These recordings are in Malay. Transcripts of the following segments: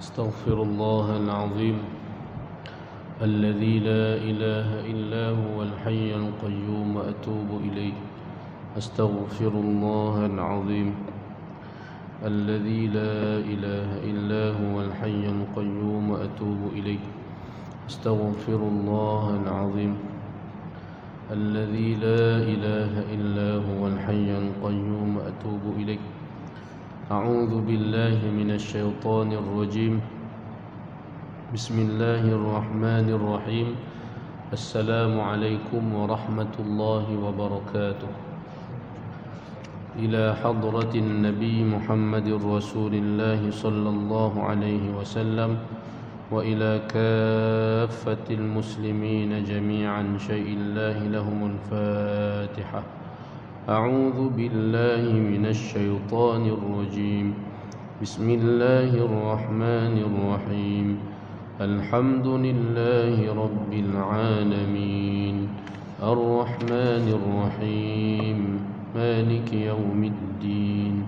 أستغفر الله العظيم الذي لا إله إلا هو الحي القيوم أتوب إليه. أستغفر الله العظيم الذي لا إله إلا هو الحي القيوم أتوب إليه. أستغفر الله العظيم الذي لا إله إلا هو الحي القيوم أتوب إليه. أعوذ بالله من الشيطان الرجيم. بسم الله الرحمن الرحيم. السلام عليكم ورحمة الله وبركاته. إلى حضرة النبي محمد رسول الله صلى الله عليه وسلم وإلى كافة المسلمين جميعا شيء الله لهم الفاتحة. أعوذ بالله من الشيطان الرجيم. بسم الله الرحمن الرحيم. الحمد لله رب العالمين الرحمن الرحيم مالك يوم الدين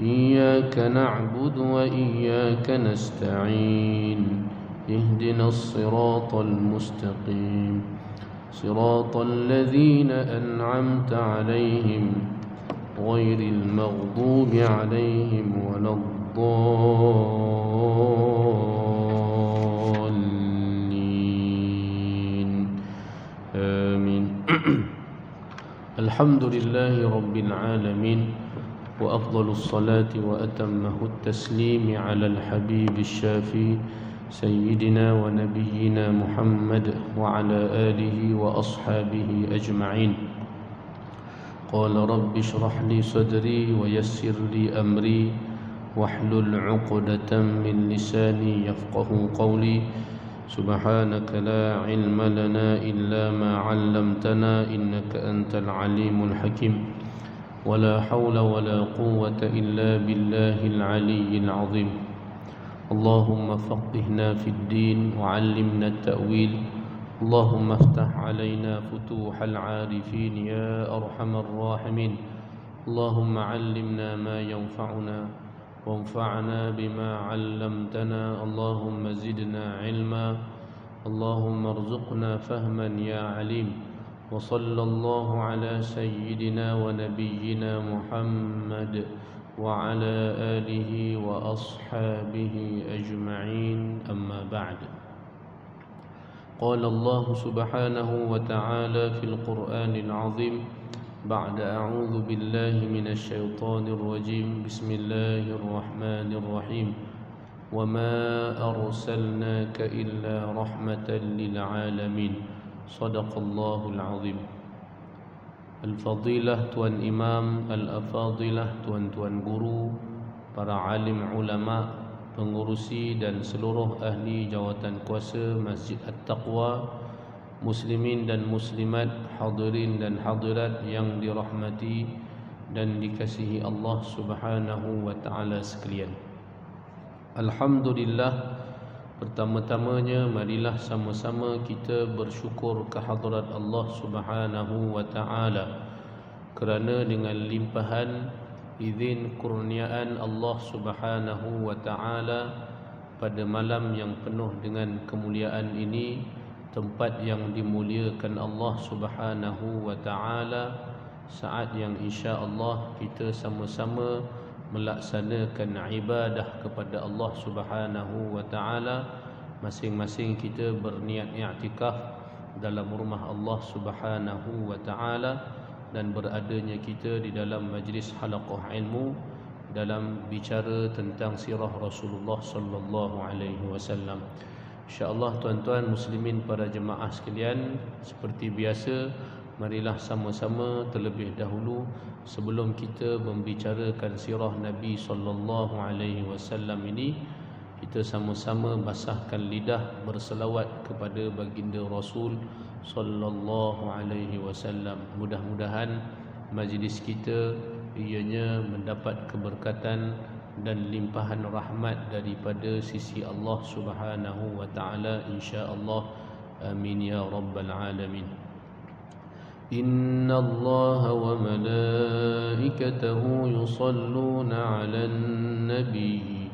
إياك نعبد وإياك نستعين اهدنا الصراط المستقيم صراط الذين أنعمت عليهم غير المغضوب عليهم ولا الضالين آمين. الحمد لله رب العالمين وأفضل الصلاة وأتمه التسليم على الحبيب الشافي سيدنا ونبينا محمد وعلى آله وأصحابه أجمعين. قال رب اشرح لي صدري ويسر لي أمري واحلل عقدة من لساني يفقه قولي. سبحانك لا علم لنا إلا ما علمتنا إنك أنت العليم الحكيم. ولا حول ولا قوة إلا بالله العلي العظيم. اللهم فقهنا في الدين وعلمنا التأويل. اللهم افتح علينا فتوح العارفين يا أرحم الراحمين. اللهم علمنا ما ينفعنا وانفعنا بما علمتنا. اللهم زدنا علما. اللهم ارزقنا فهما يا عليم. وصلى الله على سيدنا ونبينا محمد وعلى آله وأصحابه أجمعين. أما بعد. قال الله سبحانه وتعالى في القرآن العظيم بعد أعوذ بالله من الشيطان الرجيم. بسم الله الرحمن الرحيم. وما أرسلناك إلا رحمة للعالمين. صدق الله العظيم. Al-Fadilah Tuan Imam, Al-Afadilah Tuan-tuan guru, para alim ulama, pengurusi dan seluruh ahli jawatan kuasa Masjid At-Taqwa, muslimin dan muslimat, hadirin dan hadirat yang dirahmati dan dikasihi Allah Subhanahu wa taala sekalian. Alhamdulillah, pertama-tamanya marilah sama-sama kita bersyukur kehadrat Allah Subhanahu wa taala kerana dengan limpahan izin kurniaan Allah Subhanahu wa taala pada malam yang penuh dengan kemuliaan ini, tempat yang dimuliakan Allah Subhanahu wa taala, saat yang insya-Allah kita sama-sama melaksanakan ibadah kepada Allah Subhanahu wa taala. Masing-masing kita berniat i'tikaf dalam rumah Allah Subhanahu wa taala dan beradanya kita di dalam majlis halaqah ilmu dalam bicara tentang sirah Rasulullah sallallahu alaihi wasallam. Insya-Allah tuan-tuan muslimin para jemaah sekalian, seperti biasa marilah sama-sama terlebih dahulu sebelum kita membicarakan sirah Nabi sallallahu alaihi wasallam ini, kita sama-sama basahkan lidah berselawat kepada baginda Rasul sallallahu alaihi wasallam. Mudah-mudahan majlis kita ianya mendapat keberkatan dan limpahan rahmat daripada sisi Allah Subhanahu wa taala insya-Allah. Amin ya rabbal alamin. إن الله وملائكته يصلون على النبي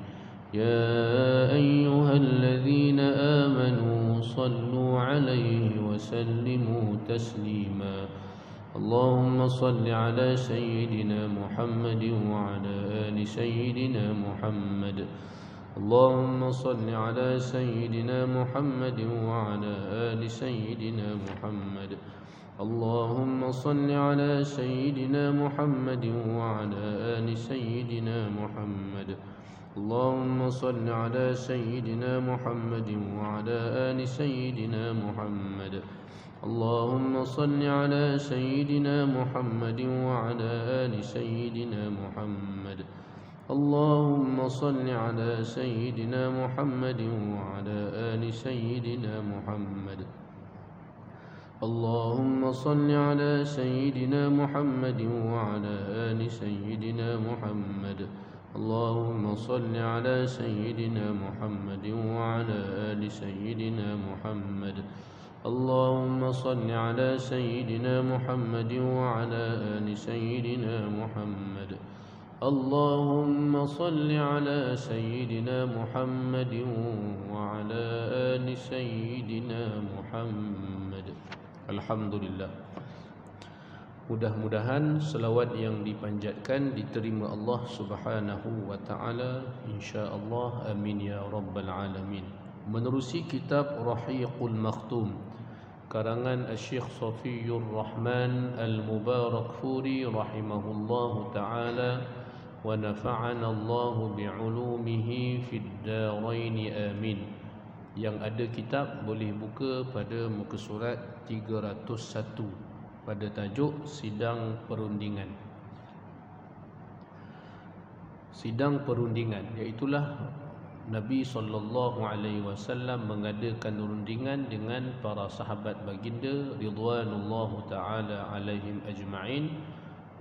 يا أيها الذين آمنوا صلوا عليه وسلموا تسليما اللهم صل على سيدنا محمد وعلى آل سيدنا محمد اللهم صل على سيدنا محمد وعلى آل سيدنا محمد اللهم صل على سيدنا محمد وعلى آل سيدنا محمد اللهم صل على سيدنا محمد وعلى آل سيدنا محمد اللهم صل على سيدنا محمد وعلى آل سيدنا محمد اللهم صل على سيدنا محمد وعلى آل سيدنا محمد اللهم صل على سيدنا محمد وعلى آل سيدنا محمد اللهم صل على سيدنا محمد وعلى آل سيدنا محمد اللهم صل على سيدنا محمد وعلى آل سيدنا محمد اللهم صل على سيدنا محمد وعلى آل سيدنا محمد. Alhamdulillah. Mudah-mudahan selawat yang dipanjatkan diterima Allah Subhanahu wa taala, insya-Allah. Amin ya rabbal alamin. Menerusi kitab Rahiqul Makhtum karangan Syekh Safiyur Rahman Al-Mubarakfuri rahimahullahu taala wa nafa'ana Allah bi'ulumihi fid darain amin. Yang ada kitab boleh buka pada muka surat 301 pada tajuk Sidang Perundingan. Sidang perundingan iaitulah Nabi SAW mengadakan perundingan dengan para sahabat baginda ridwanullahu taala alaihim ajma'in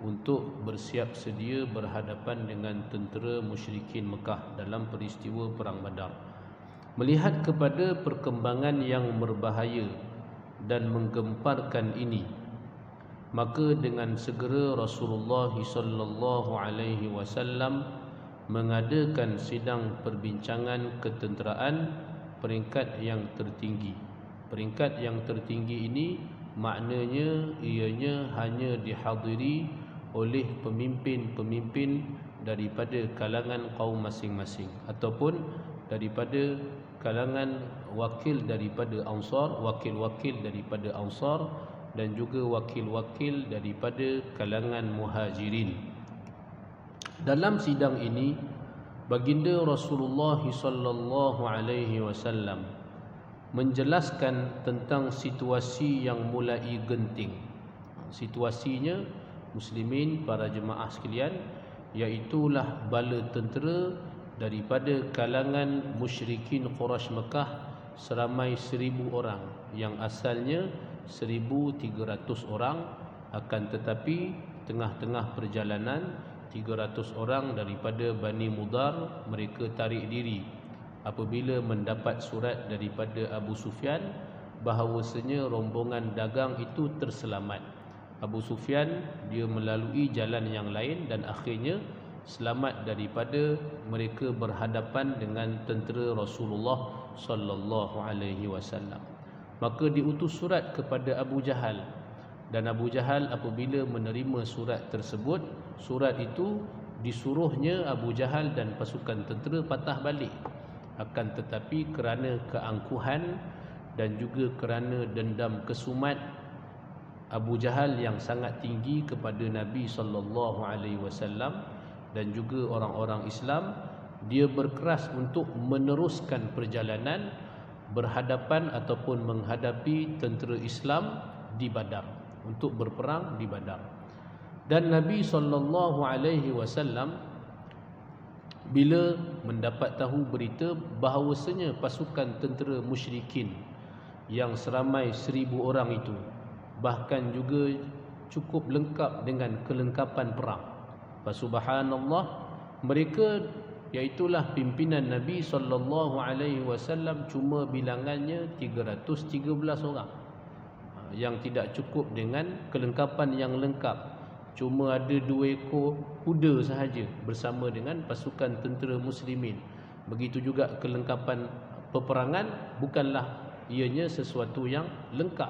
untuk bersiap sedia berhadapan dengan tentera musyrikin Mekah dalam peristiwa perang Badar. Melihat kepada perkembangan yang berbahaya dan menggemparkan ini, maka dengan segera Rasulullah sallallahu alaihi wasallam mengadakan sidang perbincangan ketenteraan peringkat yang tertinggi. Peringkat yang tertinggi ini maknanya ianya hanya dihadiri oleh pemimpin-pemimpin daripada kalangan kaum masing-masing ataupun daripada kalangan wakil daripada Ansar, wakil-wakil daripada Ansar dan juga wakil-wakil daripada kalangan Muhajirin. Dalam sidang ini baginda Rasulullah sallallahu alaihi wasallam menjelaskan tentang situasi yang mulai genting. Situasinya muslimin, para jemaah sekalian, iaitulah bala tentera daripada kalangan musyrikin Quraisy Mekah seramai 1000 orang yang asalnya 1300 orang, akan tetapi tengah-tengah perjalanan 300 orang daripada Bani Mudar mereka tarik diri apabila mendapat surat daripada Abu Sufyan bahawasanya rombongan dagang itu terselamat. Abu Sufyan dia melalui jalan yang lain dan akhirnya selamat daripada mereka berhadapan dengan tentera Rasulullah sallallahu alaihi wasallam. Maka diutus surat kepada Abu Jahal, dan Abu Jahal apabila menerima surat tersebut, surat itu disuruhnya Abu Jahal dan pasukan tentera patah balik. Akan tetapi kerana keangkuhan dan juga kerana dendam kesumat Abu Jahal yang sangat tinggi kepada Nabi sallallahu alaihi wasallam dan juga orang-orang Islam, dia berkeras untuk meneruskan perjalanan berhadapan ataupun menghadapi tentera Islam di Badar, untuk berperang di Badar. Dan Nabi SAW bila mendapat tahu berita bahawasanya pasukan tentera musyrikin yang seramai 1000 orang itu bahkan juga cukup lengkap dengan kelengkapan perang. Subhanallah, mereka iaitulah pimpinan Nabi SAW cuma bilangannya 313 orang. yang tidak cukup dengan kelengkapan yang lengkap. Cuma ada 2 ekor kuda sahaja bersama dengan pasukan tentera muslimin. Begitu juga kelengkapan peperangan bukanlah ianya sesuatu yang lengkap.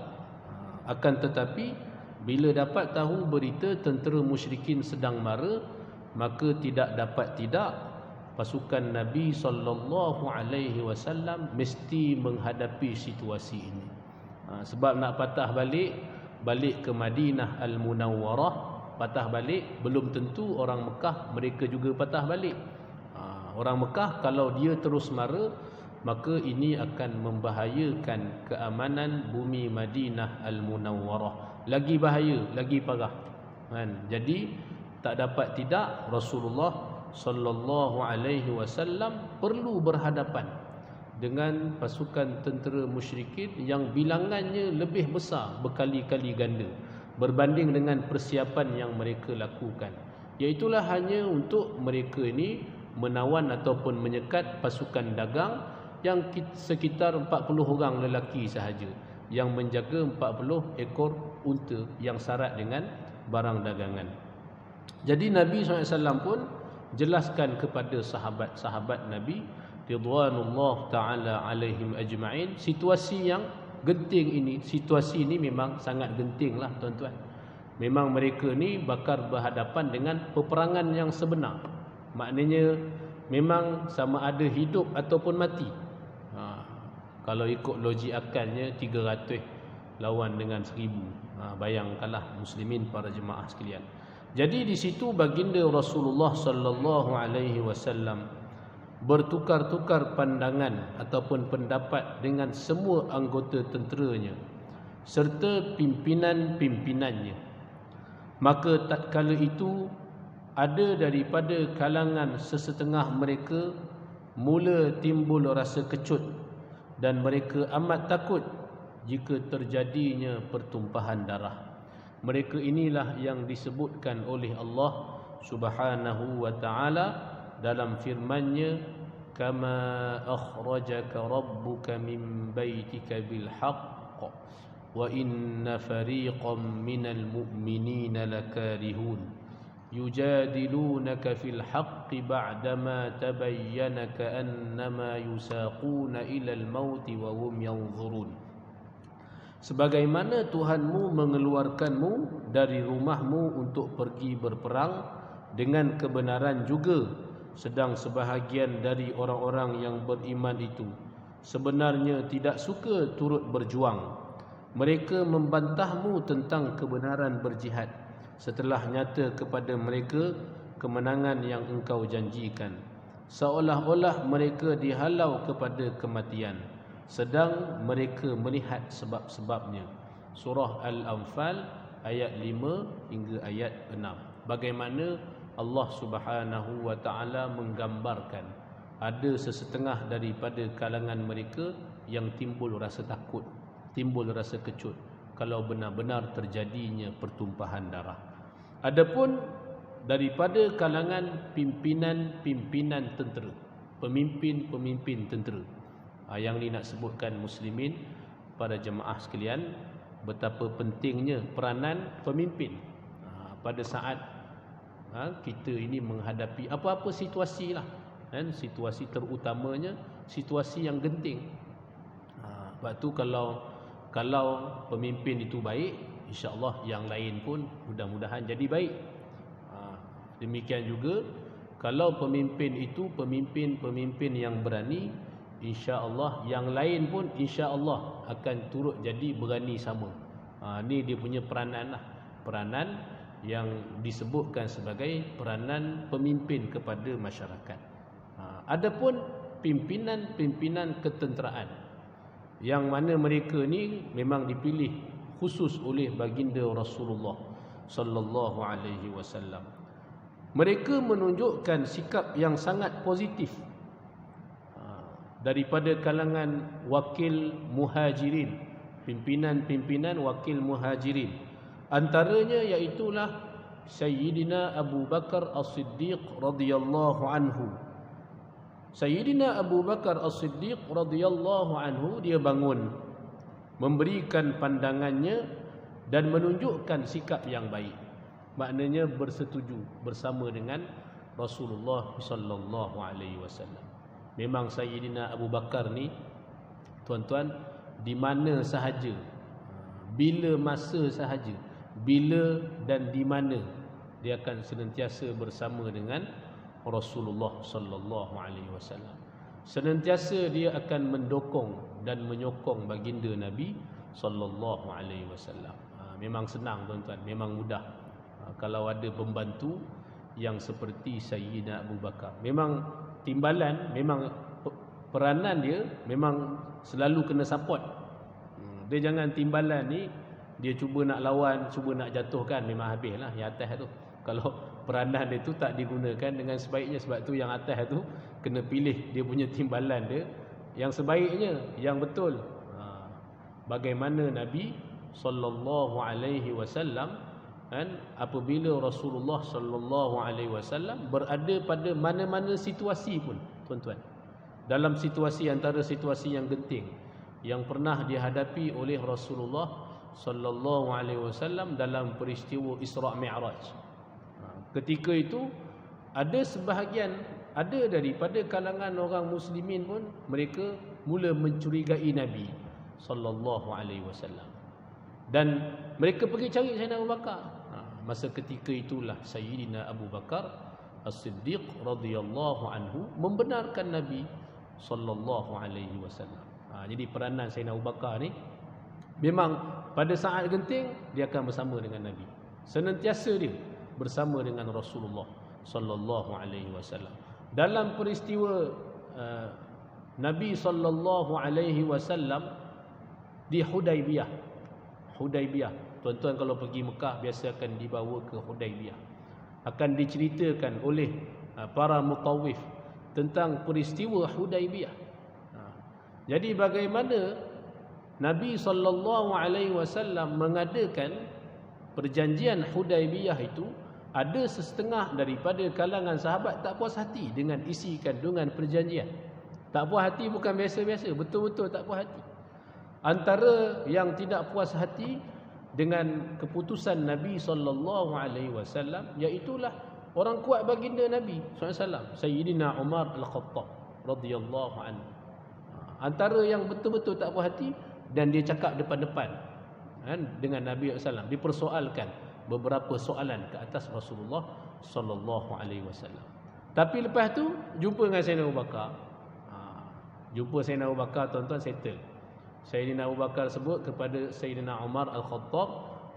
Akan tetapi bila dapat tahu berita tentera musyrikin sedang mara, maka tidak dapat tidak pasukan Nabi SAW mesti menghadapi situasi ini. Sebab nak patah balik ke Madinah Al-Munawwarah, patah balik belum tentu orang Mekah mereka juga patah balik. Orang Mekah kalau dia terus mara, maka ini akan membahayakan keamanan bumi Madinah Al-Munawwarah. Lagi bahaya, lagi parah. Jadi tak dapat tidak Rasulullah sallallahu alaihi wasallam perlu berhadapan dengan pasukan tentera musyrikin yang bilangannya lebih besar berkali-kali ganda berbanding dengan persiapan yang mereka lakukan. Iaitulah hanya untuk mereka ini menawan ataupun menyekat pasukan dagang yang sekitar 40 orang lelaki sahaja yang menjaga 40 ekor unta yang syarat dengan barang dagangan. Jadi Nabi SAW pun jelaskan kepada sahabat-sahabat Nabi ridwanullah ta'ala alaihim ajma'in situasi yang genting ini. Situasi ini memang sangat genting lah tuan-tuan. Memang mereka ni bakal berhadapan dengan peperangan yang sebenar. Maknanya memang sama ada hidup ataupun mati. Kalau ikut logik akalnya 300 lawan dengan 1000. Bayangkanlah muslimin para jemaah sekalian. Jadi di situ baginda Rasulullah sallallahu alaihi wasallam bertukar-tukar pandangan ataupun pendapat dengan semua anggota tenteranya serta pimpinan-pimpinannya. Maka tatkala itu ada daripada kalangan sesetengah mereka mula timbul rasa kecut dan mereka amat takut jika terjadinya pertumpahan darah. Mereka inilah yang disebutkan oleh Allah Subhanahu wa taala dalam firman-Nya, kama akhrajaka rabbuka min baitika bil haqq wa inna fariqan minal mu'minina lakarihun yujadilunaka fil haqqi ba'dama tabayyana ka'annama yusaquna ilal mauti wa hum yanzurun. Sebagaimana Tuhanmu mengeluarkanmu dari rumahmu untuk pergi berperang dengan kebenaran juga, sedang sebahagian dari orang-orang yang beriman itu sebenarnya tidak suka turut berjuang. Mereka membantahmu tentang kebenaran berjihad setelah nyata kepada mereka kemenangan yang engkau janjikan, seolah-olah mereka dihalau kepada kematian, sedang mereka melihat sebab-sebabnya. Surah Al-Anfal ayat 5 hingga ayat 6. Bagaimana Allah Subhanahu wa taala menggambarkan ada sesetengah daripada kalangan mereka yang timbul rasa takut, timbul rasa kecut kalau benar-benar terjadinya pertumpahan darah. Adapun daripada kalangan pimpinan-pimpinan tentera, pemimpin-pemimpin tentera, yang ni nak sebutkan muslimin pada jemaah sekalian betapa pentingnya peranan pemimpin pada saat kita ini menghadapi apa-apa situasi lah, situasi terutamanya situasi yang genting. Sebab tu kalau pemimpin itu baik, insya-Allah yang lain pun mudah-mudahan jadi baik. Demikian juga kalau pemimpin itu pemimpin yang berani, insya-Allah yang lain pun insya-Allah akan turut jadi berani sama. Ni dia punya peranan lah. Peranan yang disebutkan sebagai peranan pemimpin kepada masyarakat. Adapun pimpinan-pimpinan ketenteraan yang mana mereka ni memang dipilih khusus oleh baginda Rasulullah sallallahu alaihi wasallam. Mereka menunjukkan sikap yang sangat positif daripada kalangan wakil muhajirin, pimpinan-pimpinan wakil muhajirin. Antaranya iaitulah Sayyidina Abu Bakar As-Siddiq radhiyallahu anhu. Sayyidina Abu Bakar As-Siddiq radhiyallahu anhu dia bangun memberikan pandangannya dan menunjukkan sikap yang baik. Maknanya bersetuju bersama dengan Rasulullah sallallahu alaihi wasallam. Memang Sayyidina Abu Bakar ni tuan-tuan, di mana sahaja, bila masa sahaja, bila dan di mana dia akan senantiasa bersama dengan Rasulullah sallallahu alaihi wasallam. Senantiasa dia akan mendukung dan menyokong baginda Nabi sallallahu alaihi wasallam. Memang senang tuan-tuan, memang mudah. Kalau ada pembantu yang seperti Sayyidina Abu Bakar, memang timbalan, memang peranan dia memang selalu kena support. Dia jangan timbalan ni dia cuba nak lawan, cuba nak jatuhkan, memang habislah yang atas tu. Kalau peranan dia tu tak digunakan dengan sebaiknya, sebab tu yang atas tu kena pilih dia punya timbalan dia yang sebaiknya, yang betul. Bagaimana Nabi sallallahu alaihi wasallam kan, apabila Rasulullah sallallahu alaihi wasallam berada pada mana-mana situasi pun tuan-tuan, dalam situasi antara situasi yang genting yang pernah dihadapi oleh Rasulullah sallallahu alaihi wasallam dalam peristiwa Isra' Mi'raj. Ketika itu ada sebahagian, ada daripada kalangan orang muslimin pun mereka mula mencurigai Nabi sallallahu alaihi wasallam, dan mereka pergi cari Sayyidina Abu Bakar. Masa ketika itulah Sayyidina Abu Bakar As-Siddiq radhiyallahu anhu membenarkan Nabi sallallahu alaihi wasallam. Jadi peranan Sayyidina Abu Bakar ni memang pada saat genting dia akan bersama dengan Nabi. Senantiasa dia bersama dengan Rasulullah sallallahu alaihi wasallam. Dalam peristiwa Nabi sallallahu alaihi wasallam di Hudaibiyah. Tuan-tuan kalau pergi Mekah biasa akan dibawa ke Hudaibiyah. Akan diceritakan oleh para mutawif tentang peristiwa Hudaibiyah. Jadi bagaimana Nabi sallallahu alaihi wasallam mengadakan perjanjian Hudaibiyah itu, ada sesetengah daripada kalangan sahabat tak puas hati dengan isi kandungan perjanjian. Tak puas hati bukan biasa-biasa, betul-betul tak puas hati. Antara yang tidak puas hati dengan keputusan Nabi sallallahu alaihi wasallam iaitulah orang kuat baginda Nabi SAW, Sayyidina Umar Al-Khattab radhiyallahu anhu. Antara yang betul-betul tak puas hati, dan dia cakap depan-depan dengan Nabi SAW, dipersoalkan beberapa soalan ke atas Rasulullah sallallahu alaihi wasallam. Tapi lepas tu jumpa dengan Sayyidina Abu Bakar. Jumpa Sayyidina Abu Bakar, tuan-tuan, settle. Sayyidina Abu Bakar sebut kepada Sayyidina Umar Al-Khattab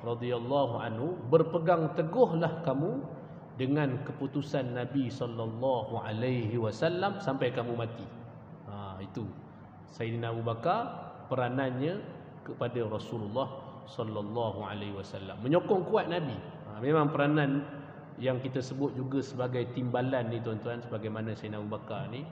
radhiyallahu anhu, berpegang teguhlah kamu dengan keputusan Nabi sallallahu alaihi wasallam sampai kamu mati. Itu Sayyidina Abu Bakar peranannya kepada Rasulullah sallallahu alaihi wasallam, menyokong kuat Nabi. Memang peranan yang kita sebut juga sebagai timbalan ni tuan-tuan, sebagaimana Sayyidina Abu Bakar ni,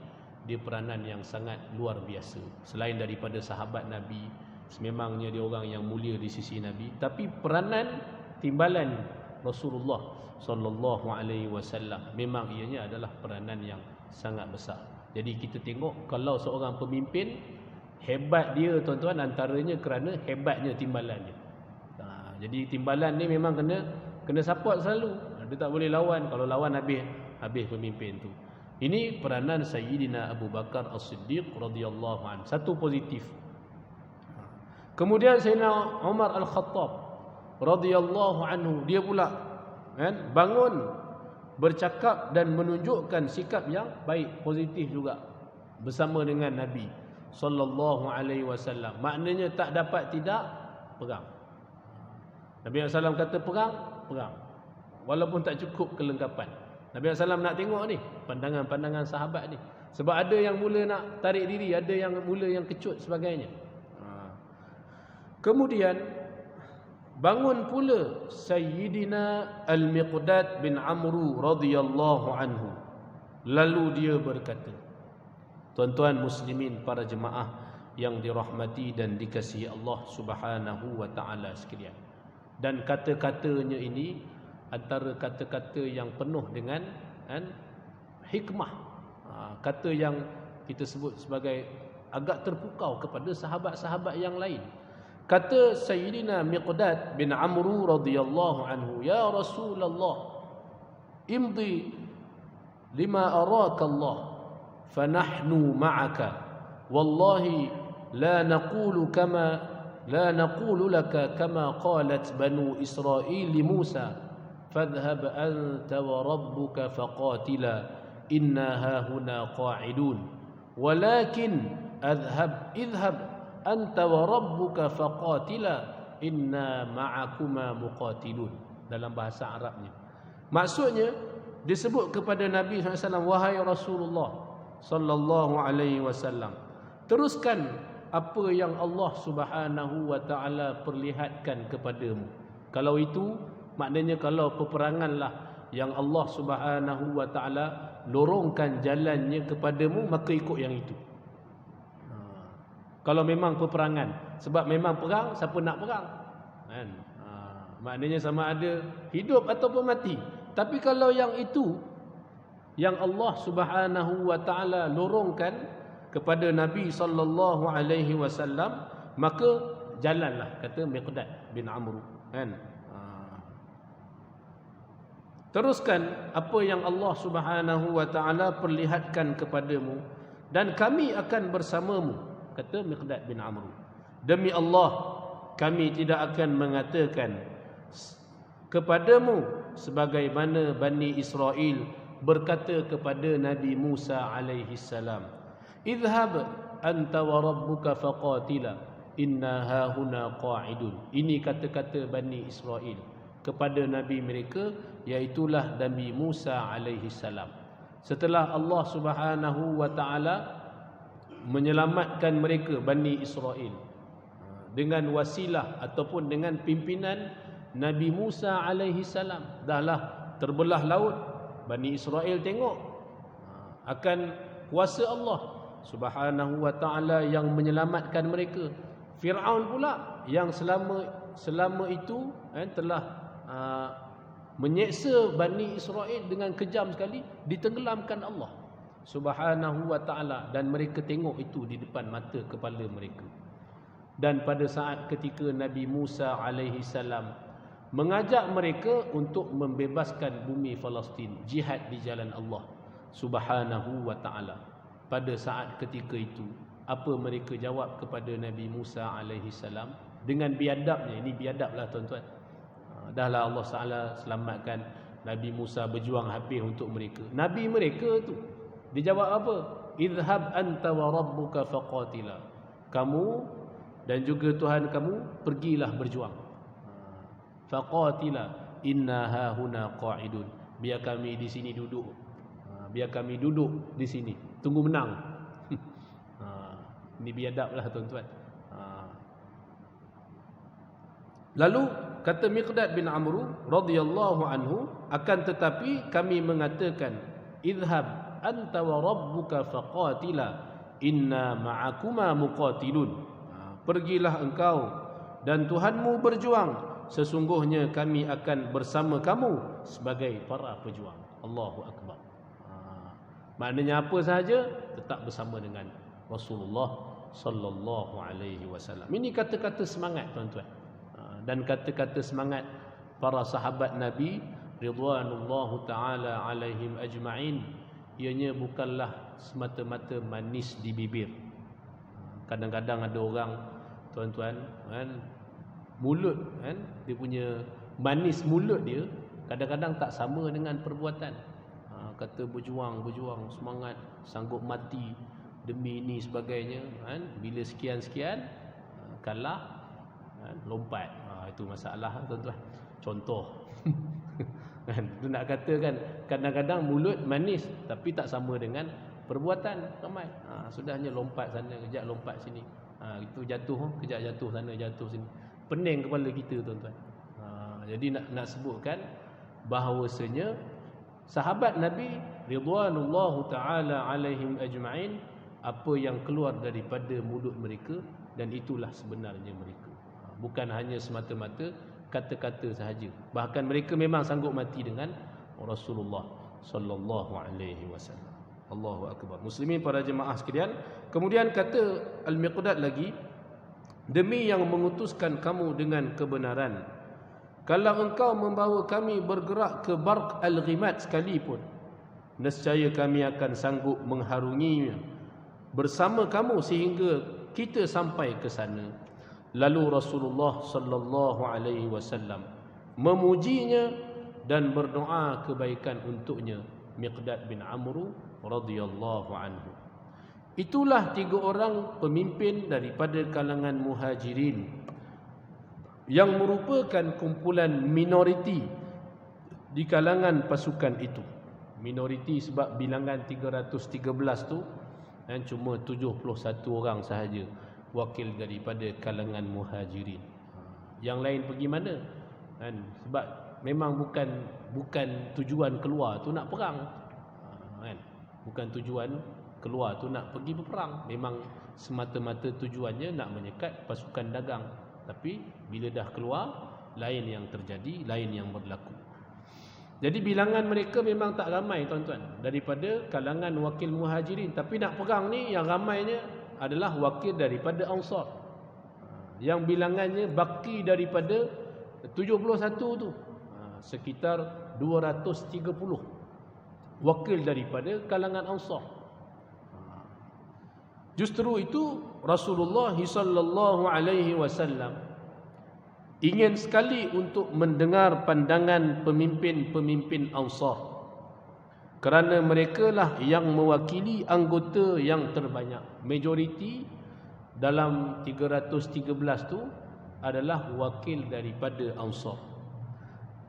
dia peranan yang sangat luar biasa. Selain daripada sahabat Nabi, sememangnya dia orang yang mulia di sisi Nabi, tapi peranan timbalan Rasulullah sallallahu alaihi wasallam memang ianya adalah peranan yang sangat besar. Jadi kita tengok kalau seorang pemimpin hebat dia tuan-tuan, antaranya kerana hebatnya timbalannya. Jadi timbalan ni memang kena support selalu. Dia tak boleh lawan, kalau lawan habis pemimpin tu. Ini peranan Sayyidina Abu Bakar As-Siddiq radhiyallahu anhu. Satu positif. Kemudian Sayyidina Umar Al-Khattab radhiyallahu anhu, dia pula bangun bercakap dan menunjukkan sikap yang baik, positif juga bersama dengan Nabi sallallahu alaihi wasallam. Maknanya tak dapat tidak, perang. Nabi SAW kata perang. Walaupun tak cukup kelengkapan. Nabi SAW nak tengok ni pandangan-pandangan sahabat ni. Sebab ada yang mula nak tarik diri, ada yang mula yang kecut sebagainya. Kemudian bangun pula Sayyidina Al-Miqdad bin Amru radhiyallahu anhu. Lalu dia berkata, tuan-tuan muslimin, para jemaah yang dirahmati dan dikasihi Allah Subhanahu wa taala sekalian. Dan kata-katanya ini antara kata-kata yang penuh dengan hikmah. Kata yang kita sebut sebagai agak terpukau kepada sahabat-sahabat yang lain. Kata Sayyidina Miqdad bin Amru radhiyallahu anhu, "Ya Rasulullah, imdi lima araka Allah, fanahnu ma'aka. Wallahi la naqulu laka kama qalat banu Israil li Musa, fadhhab anta wa rabbuka faqatila inna hahuna qa'idun. Walakin idhhab anta wa rabbuka faqatila inna ma'akuma muqatilun." Dalam bahasa Arabnya, maksudnya disebut kepada Nabi SAW, "Wahai Rasulullah sallallahu alaihi wasallam, teruskan apa yang Allah Subhanahu wa taala perlihatkan kepadamu." Kalau itu maknanya kalau peperanganlah yang Allah Subhanahu wa taala lorongkan jalannya kepadamu, maka ikut yang itu. Kalau memang peperangan, sebab memang perang, siapa nak perang kan? Maknanya sama ada hidup ataupun mati. Tapi kalau yang itu yang Allah Subhanahu wa taala lorongkan kepada Nabi sallallahu alaihi wasallam, maka jalanlah, kata Miqdad bin Amr kan. Teruskan apa yang Allah Subhanahu wa taala perlihatkan kepadamu dan kami akan bersamamu, kata Miqdad bin Amr. Demi Allah, kami tidak akan mengatakan kepadamu sebagaimana Bani Israel berkata kepada Nabi Musa alaihi salam, "Idhhab anta wa rabbuka faqatila inna hahuna qa'idun." Ini kata-kata Bani Israel kepada Nabi mereka, iaitulah Nabi Musa alaihi salam. Setelah Allah Subhanahu wa taala menyelamatkan mereka Bani Israel dengan wasilah ataupun dengan pimpinan Nabi Musa alaihi salam, dahlah terbelah laut. Bani Israel tengok akan kuasa Allah Subhanahu wa taala yang menyelamatkan mereka. Firaun pula yang selama itu telah menyeksa Bani Israel dengan kejam sekali, ditenggelamkan Allah Subhanahu wa taala, dan mereka tengok itu di depan mata kepala mereka. Dan pada saat ketika Nabi Musa alaihi salam mengajak mereka untuk membebaskan bumi Palestin, jihad di jalan Allah Subhanahu wa taala, pada saat ketika itu apa mereka jawab kepada Nabi Musa alaihi salam dengan biadabnya? Ini biadablah tuan-tuan. Dahlah Allah Taala selamatkan Nabi Musa, berjuang habis untuk mereka. Nabi mereka tu dijawab apa? "Idhhab anta wa rabbuka faqatila." Kamu dan juga Tuhan kamu pergilah berjuang. Faqatila inna hahuna qa'idun. Biar kami di sini duduk. Biar kami duduk di sini tunggu menang. Ini biadablah tuan-tuan. Lalu kata Miqdad bin Amr radhiyallahu anhu, akan tetapi kami mengatakan, "Idhhab anta wa rabbuka faqatila inna ma'akuma muqatilun." Pergilah engkau dan Tuhanmu berjuang, sesungguhnya kami akan bersama kamu sebagai para pejuang. Allahu akbar. Maknanya apa sahaja tetap bersama dengan Rasulullah sallallahu alaihi wasallam. Ini kata-kata semangat tuan-tuan. Dan kata-kata semangat para sahabat Nabi ridwanullahu taala alaihim ajma'in, ianya bukanlah semata-mata manis di bibir. Kadang-kadang ada orang tuan-tuan kan, mulut kan, dia punya manis mulut dia kadang-kadang tak sama dengan perbuatan. Kata berjuang semangat, sanggup mati demi ini sebagainya kan, bila sekian-sekian kalah kan, lompat. Itu masalah tuan-tuan. Contoh kan, tu nak kata kan, kadang-kadang mulut manis tapi tak sama dengan perbuatan ramai. Sudahnya lompat sana, kejap lompat sini. Itu jatuh, kejap jatuh sana, jatuh sini. Pening kepala kita tuan-tuan. Jadi nak sebutkan bahawasanya sahabat Nabi ridwanullahu taala alaihim ajma'in, apa yang keluar daripada mulut mereka, dan itulah sebenarnya mereka. Bukan hanya semata-mata kata-kata sahaja. Bahkan mereka memang sanggup mati dengan Rasulullah sallallahu alaihi wasallam. Allahu akbar. Muslimin para jemaah sekalian, kemudian kata Al-Miqdad lagi, demi yang mengutuskan kamu dengan kebenaran. Kalau engkau membawa kami bergerak ke Barq al-Ghimad sekalipun, nescaya kami akan sanggup mengharunginya bersama kamu sehingga kita sampai ke sana. Lalu Rasulullah sallallahu alaihi wasallam memujinya dan berdoa kebaikan untuknya. Miqdad bin Amr radhiyallahu anhu. Itulah 3 orang pemimpin daripada kalangan Muhajirin yang merupakan kumpulan minoriti di kalangan pasukan itu. Minoriti sebab bilangan 313 tu dan cuma 71 orang sahaja wakil daripada kalangan Muhajirin. Yang lain pergi mana? Kan sebab memang bukan tujuan keluar tu nak perang. Kan? Bukan tujuan keluar tu nak pergi berperang. Memang semata-mata tujuannya nak menyekat pasukan dagang. Tapi bila dah keluar, lain yang terjadi, lain yang berlaku. Jadi bilangan mereka memang tak ramai tuan-tuan daripada kalangan wakil Muhajirin. Tapi nak perang ni yang ramainya adalah wakil daripada Ansar, yang bilangannya baki daripada 71 tu, sekitar 230 wakil daripada kalangan Ansar. Justru itu Rasulullah sallallahu alaihi wasallam ingin sekali untuk mendengar pandangan pemimpin-pemimpin Ansar, kerana mereka lah yang mewakili anggota yang terbanyak. Majoriti dalam 313 tu adalah wakil daripada Ansar.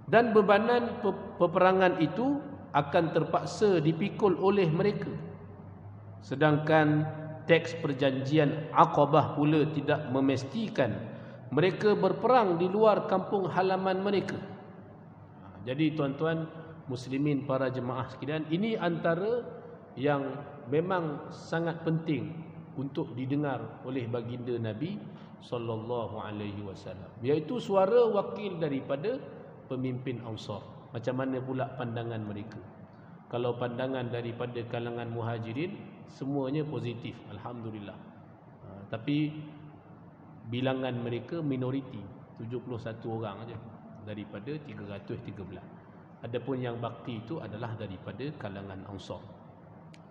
Dan bebanan peperangan itu akan terpaksa dipikul oleh mereka. Sedangkan teks perjanjian Aqabah pula tidak memastikan mereka berperang di luar kampung halaman mereka. Jadi tuan-tuan muslimin para jemaah sekalian, ini antara yang memang sangat penting untuk didengar oleh baginda Nabi sallallahu alaihi wasallam, iaitu suara wakil daripada pemimpin Ansar. Macam mana pula pandangan mereka? Kalau pandangan daripada kalangan Muhajirin semuanya positif, alhamdulillah. Tapi bilangan mereka minoriti, 71 orang saja daripada 313. Adapun yang bakti itu adalah daripada kalangan Ansar.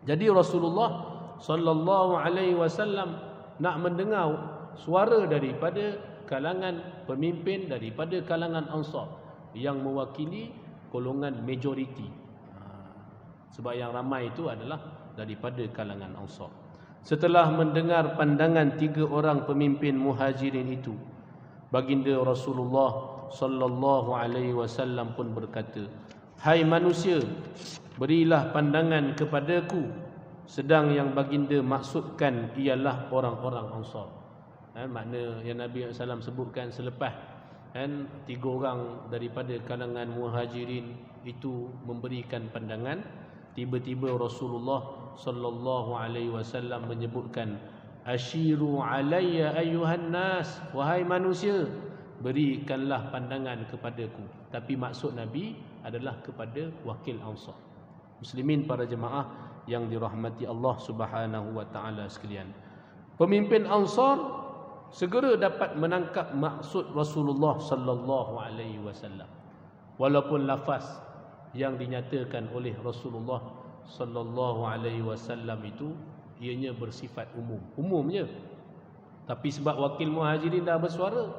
Jadi Rasulullah sallallahu alaihi wasallam nak mendengar suara daripada kalangan pemimpin daripada kalangan Ansar yang mewakili golongan majoriti. Sebab yang ramai itu adalah daripada kalangan Ansar. Setelah mendengar pandangan 3 orang pemimpin Muhajirin itu, baginda Rasulullah sallallahu alaihi wasallam pun berkata, "Hai manusia, berilah pandangan kepadaku." Sedang yang baginda maksudkan ialah orang-orang Ansar. Makna yang Nabi SAW sebutkan selepas 3 orang daripada kalangan Muhajirin itu memberikan pandangan, tiba-tiba Rasulullah sallallahu alaihi wasallam menyebutkan, "Ashiru alayya ayyuhan nas," wahai manusia, berikanlah pandangan kepadaku. Tapi maksud Nabi adalah kepada wakil Ansar. Muslimin para jemaah yang dirahmati Allah Subhanahu wa taala sekalian, pemimpin Ansar segera dapat menangkap maksud Rasulullah sallallahu alaihi wasallam, walaupun lafaz yang dinyatakan oleh Rasulullah sallallahu alaihi wasallam itu ianya bersifat umumnya. Tapi sebab wakil Muhajirin dah bersuara,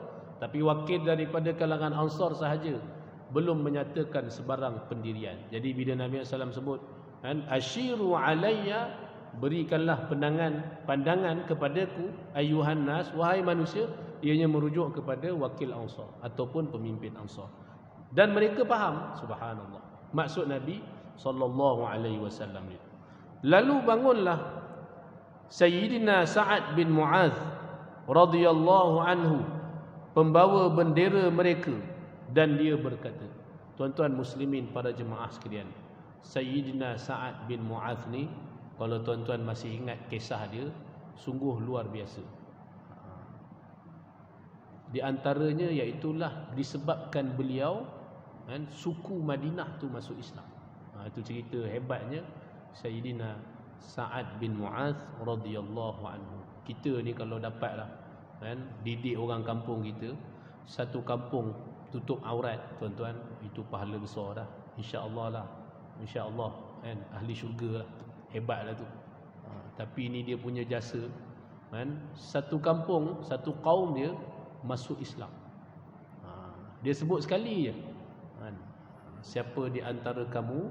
tapi wakil daripada kalangan Ansar sahaja belum menyatakan sebarang pendirian. Jadi bila Nabi SAW sebut ashiru alayya, berikanlah pandangan kepadaku, ayyuhan nas, wahai manusia, ianya merujuk kepada wakil Ansar ataupun pemimpin Ansar. Dan mereka faham, subhanallah, maksud Nabi sallallahu alaihi wasallam itu. Lalu bangunlah Sayyidina Sa'ad bin Mu'adh radhiyallahu anhu, pembawa bendera mereka, dan dia berkata, tuan-tuan muslimin para jemaah sekalian, Sayyidina Sa'ad bin Mu'adh ni, kalau tuan-tuan masih ingat kisah dia, sungguh luar biasa. Di antaranya iaitulah disebabkan beliau suku Madinah tu masuk Islam. Itu cerita hebatnya Sayyidina Sa'ad bin Mu'adh radhiyallahu anhu. Kita ni kalau dapatlah kan, didik orang kampung kita, satu kampung tutup aurat, tuan-tuan, itu pahala besar dah, insya-Allah lah, insya-Allah kan, ahli syurga lah, hebatlah tu. Tapi ini dia punya jasa kan, satu kampung, satu kaum dia masuk Islam. Dia sebut sekali je kan, siapa di antara kamu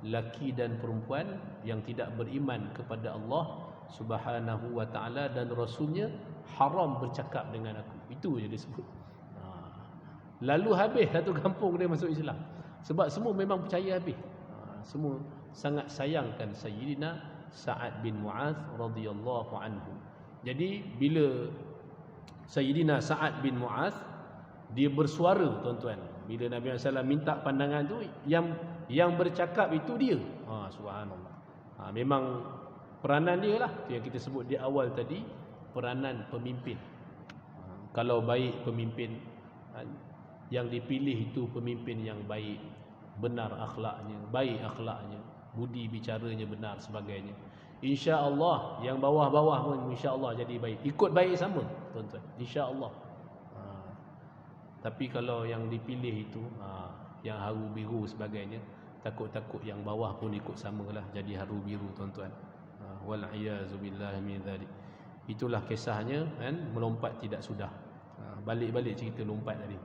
laki dan perempuan yang tidak beriman kepada Allah Subhanahu wa ta'ala dan Rasulnya, haram bercakap dengan aku. Itu je dia sebut. Lalu habis satu kampung dia masuk Islam. Sebab semua memang percaya habis. Semua sangat sayangkan Sayyidina Sa'ad bin Mu'adh radhiyallahu anhu. Jadi bila Sayyidina Sa'ad bin Mu'adh dia bersuara, tuan-tuan, bila Nabi SAW minta pandangan tu, yang bercakap itu dia. Subhanallah. Memang peranan dia lah, yang kita sebut di awal tadi, peranan pemimpin. Kalau baik pemimpin, yang dipilih itu pemimpin yang baik, benar akhlaknya, baik akhlaknya, budi bicaranya benar sebagainya, insya-Allah yang bawah-bawah pun insya-Allah jadi baik, ikut baik sama, tuan-tuan, insya-Allah. Tapi kalau yang dipilih itu yang haru biru sebagainya, takut-takut yang bawah pun ikut samalah jadi haru biru, tuan-tuan. Wal iyazu billahi min dzalik. Itulah kisahnya kan, melompat tidak sudah. Balik-balik cerita lompat tadi.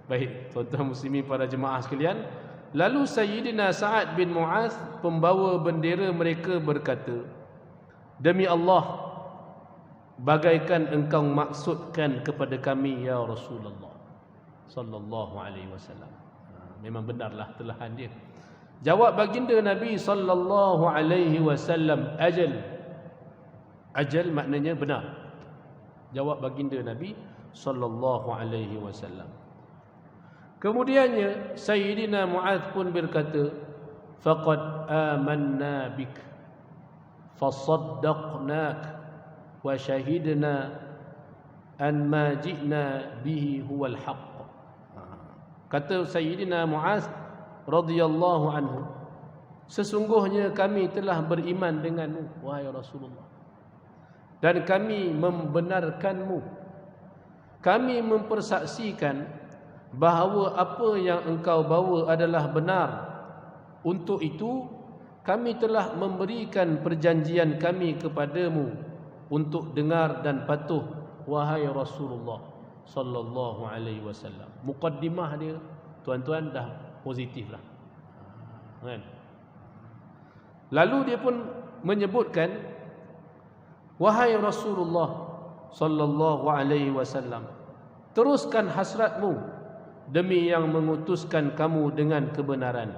Baik, tuan-tuan muslimin para jemaah sekalian, lalu Sayyidina Sa'ad bin Mu'adh, pembawa bendera mereka, berkata, demi Allah, bagaikan engkau maksudkan kepada kami ya Rasulullah sallallahu alaihi wasallam. Memang benarlah telahan dia. Jawab baginda Nabi sallallahu alaihi wasallam, ajal. Ajal maknanya benar. Jawab baginda Nabi sallallahu alaihi wasallam. Kemudiannya Sayyidina Mu'adh pun berkata, faqad amanna bik fasaddaqnak wa syahidna an ma ji'na bihi huwal haqq. Kata Sayyidina Mu'adh radhiyallahu anhu, sesungguhnya kami telah beriman denganmu wahai Rasulullah, dan kami membenarkanmu. Kami mempersaksikan bahawa apa yang engkau bawa adalah benar. Untuk itu kami telah memberikan perjanjian kami kepadamu untuk dengar dan patuh wahai Rasulullah sallallahu alaihi wasallam. Muqaddimah dia, tuan-tuan, dah positif lah kan? Lalu dia pun menyebutkan, wahai Rasulullah sallallahu alaihi wasallam, teruskan hasratmu demi yang mengutuskan kamu dengan kebenaran.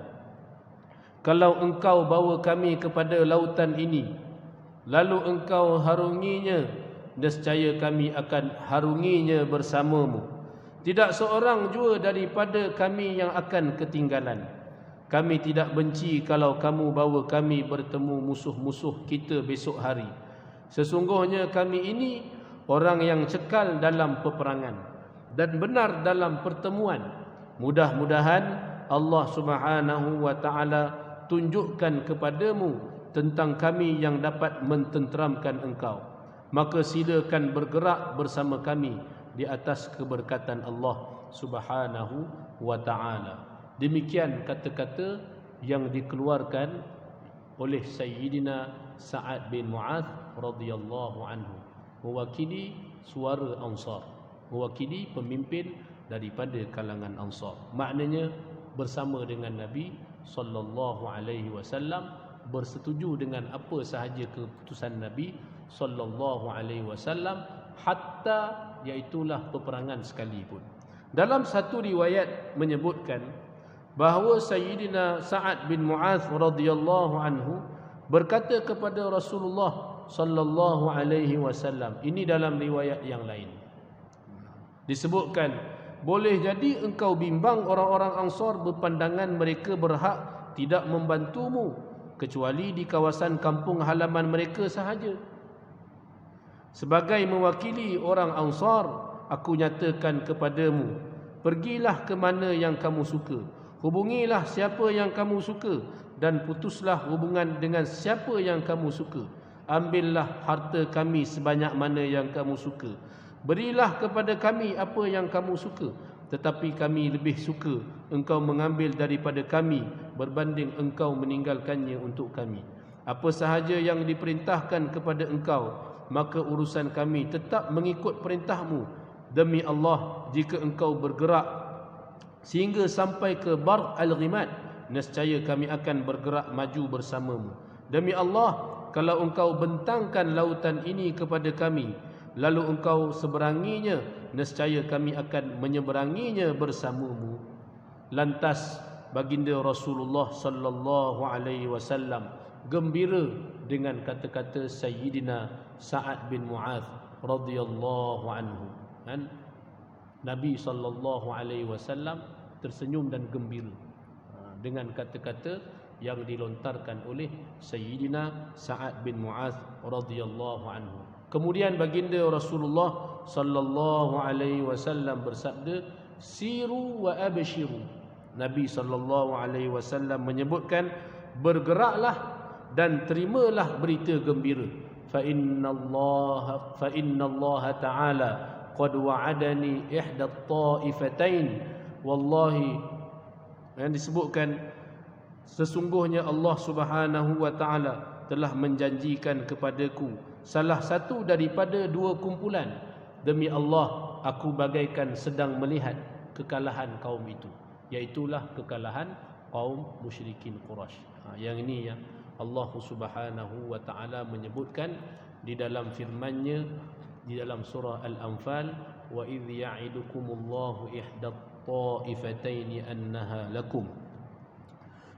Kalau engkau bawa kami kepada lautan ini, lalu engkau harunginya, nescaya kami akan harunginya bersamamu. Tidak seorang jua daripada kami yang akan ketinggalan. Kami tidak benci kalau kamu bawa kami bertemu musuh-musuh kita besok hari. Sesungguhnya kami ini orang yang cekal dalam peperangan dan benar dalam pertemuan. Mudah-mudahan Allah Subhanahu wa ta'ala tunjukkan kepadamu tentang kami yang dapat mententeramkan engkau. Maka silakan bergerak bersama kami di atas keberkatan Allah Subhanahu wa ta'ala. Demikian kata-kata yang dikeluarkan oleh Sayyidina Sa'ad bin Mu'adh radhiyallahu anhu, mewakili suara Ansar, mewakili pemimpin daripada kalangan Ansar. Maknanya bersama dengan Nabi sallallahu alaihi wasallam, bersetuju dengan apa sahaja keputusan Nabi sallallahu alaihi wasallam, hatta iaitulah peperangan sekalipun. Dalam satu riwayat menyebutkan bahawa Sayyidina Sa'ad bin Mu'adh radhiyallahu anhu berkata kepada Rasulullah sallallahu alaihi wasallam, ini dalam riwayat yang lain disebutkan, boleh jadi engkau bimbang orang-orang Ansar berpandangan mereka berhak tidak membantumu kecuali di kawasan kampung halaman mereka sahaja. Sebagai mewakili orang Ansar, aku nyatakan kepadamu, pergilah ke mana yang kamu suka, hubungilah siapa yang kamu suka, dan putuslah hubungan dengan siapa yang kamu suka. ambillah harta kami sebanyak mana yang kamu suka. Berilah kepada kami apa yang kamu suka. Tetapi kami lebih suka engkau mengambil daripada kami berbanding engkau meninggalkannya untuk kami. Apa sahaja yang diperintahkan kepada engkau, maka urusan kami tetap mengikut perintahmu. Demi Allah, jika engkau bergerak sehingga sampai ke Bar Al-Ghimad, nescaya kami akan bergerak maju bersamamu. Demi Allah, kalau engkau bentangkan lautan ini kepada kami, lalu engkau seberanginya, nescaya kami akan menyeberanginya bersamamu. Lantas baginda Rasulullah sallallahu alaihi wasallam gembira dengan kata-kata Sayyidina Sa'ad bin Mu'adh radhiyallahu anhu. Dan Nabi sallallahu alaihi wasallam tersenyum dan gembira dengan kata-kata yang dilontarkan oleh Sayyidina Sa'ad bin Mu'adh radhiyallahu anhu. Kemudian baginda Rasulullah sallallahu alaihi wasallam bersabda, siru wa abshiru. Nabi sallallahu alaihi wasallam menyebutkan, bergeraklah dan terimalah berita gembira. Fa inna Allah ta'ala qad wa'adani ihda at-ta'ifatain. Wallahi, yang disebutkan, sesungguhnya Allah Subhanahu wa taala telah menjanjikan kepadaku salah satu daripada dua kumpulan. Demi Allah, aku bagaikan sedang melihat kekalahan kaum itu, iaitulah kekalahan kaum musyrikin Quraisy. Yang ini ya Allah Subhanahu wa taala menyebutkan di dalam firman-Nya di dalam surah Al-Anfal, wa idh ya'idukumullahu ihda at-ta'ifataini annaha lakum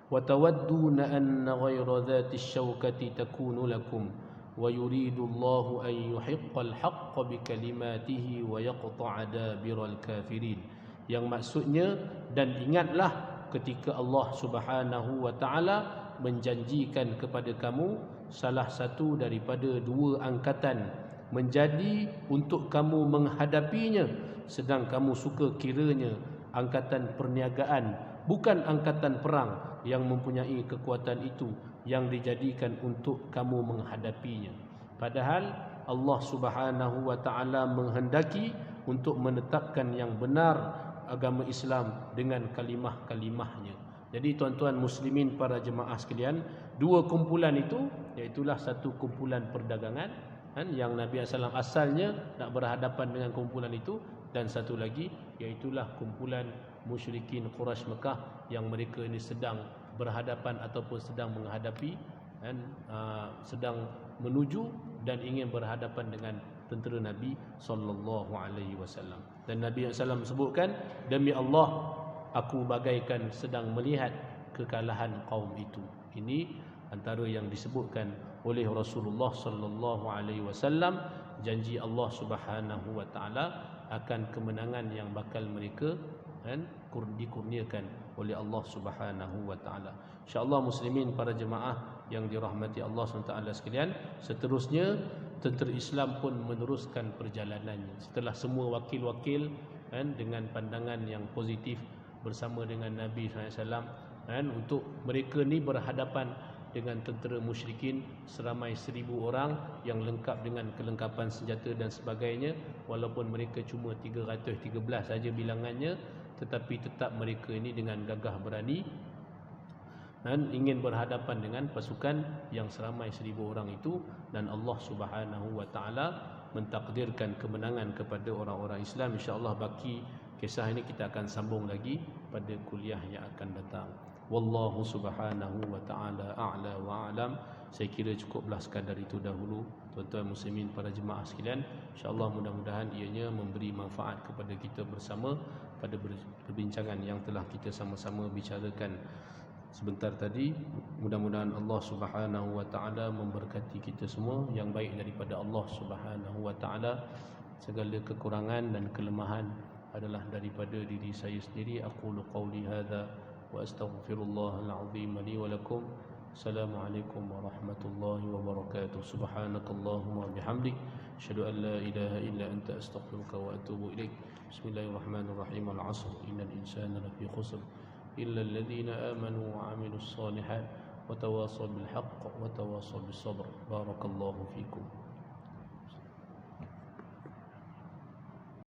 wa tawadduna anna ghayra dhati asy-syaukati takunu lakum wa yuridullahu an yuhiqqal haqqa bikalimatihi wa yaqta'a dabiral kafirin. Yang maksudnya, dan ingatlah ketika Allah Subhanahu wa taala menjanjikan kepada kamu salah satu daripada dua angkatan menjadi untuk kamu menghadapinya, sedang kamu suka kiranya angkatan perniagaan, bukan angkatan perang yang mempunyai kekuatan itu yang dijadikan untuk kamu menghadapinya. Padahal Allah Subhanahu wa taala menghendaki untuk menetapkan yang benar agama Islam dengan kalimah-kalimahnya. Jadi tuan-tuan muslimin para jemaah sekalian, dua kumpulan itu, iaitulah satu kumpulan perdagangan yang Nabi SAW asalnya nak berhadapan dengan kumpulan itu, dan satu lagi iaitulah kumpulan musyrikin Quraisy Mekah yang mereka ini sedang berhadapan ataupun sedang menghadapi dan sedang menuju dan ingin berhadapan dengan tentera Nabi sallallahu alaihi wasallam. Dan Nabi SAW sebutkan, demi Allah, aku bagaikan sedang melihat kekalahan kaum itu. Ini antara yang disebutkan oleh Rasulullah sallallahu alaihi wasallam, janji Allah Subhanahu wa taala akan kemenangan yang bakal mereka dikurniakan oleh Allah Subhanahu wa taala. Insya-Allah muslimin para jemaah yang dirahmati Allah SWT sekalian, seterusnya tentera Islam pun meneruskan perjalanannya setelah semua wakil-wakil dengan pandangan yang positif bersama dengan Nabi SAW untuk mereka ni berhadapan dengan tentera musyrikin seramai 1000 orang yang lengkap dengan kelengkapan senjata dan sebagainya. Walaupun mereka cuma 313 saja bilangannya, tetapi tetap mereka ini dengan gagah berani dan ingin berhadapan dengan pasukan yang seramai 1000 orang itu. Dan Allah Subhanahu wa taala mentakdirkan kemenangan kepada orang-orang Islam. Insya-Allah baki kisah ini kita akan sambung lagi pada kuliah yang akan datang. Wallahu Subhanahu wa taala a'la wa a'lam. Saya kira cukuplah sekadar itu dahulu tuan-tuan muslimin para jemaah sekalian. Insya-Allah mudah-mudahan ianya memberi manfaat kepada kita bersama pada perbincangan yang telah kita sama-sama bicarakan sebentar tadi. Mudah-mudahan Allah Subhanahu wa taala memberkati kita semua. Yang baik daripada Allah Subhanahu wa taala, segala kekurangan dan kelemahan adalah daripada diri saya sendiri. Aqulu qawli hadza wa astaghfirullahal azim li wa lakum. Assalamualaikum warahmatullahi wabarakatuh. Subhanakallahumma bihamdik, asyhadu an la ilaha illa anta, astaghfiruka wa atubu ilaik. Bismillahirrahmanirrahim. Al-'asr innal insana lafi khusr illa alladhina amanu wa 'amilus shalihat وتواصوا بالحق وتواصوا بالصبر. بارك الله فيكم.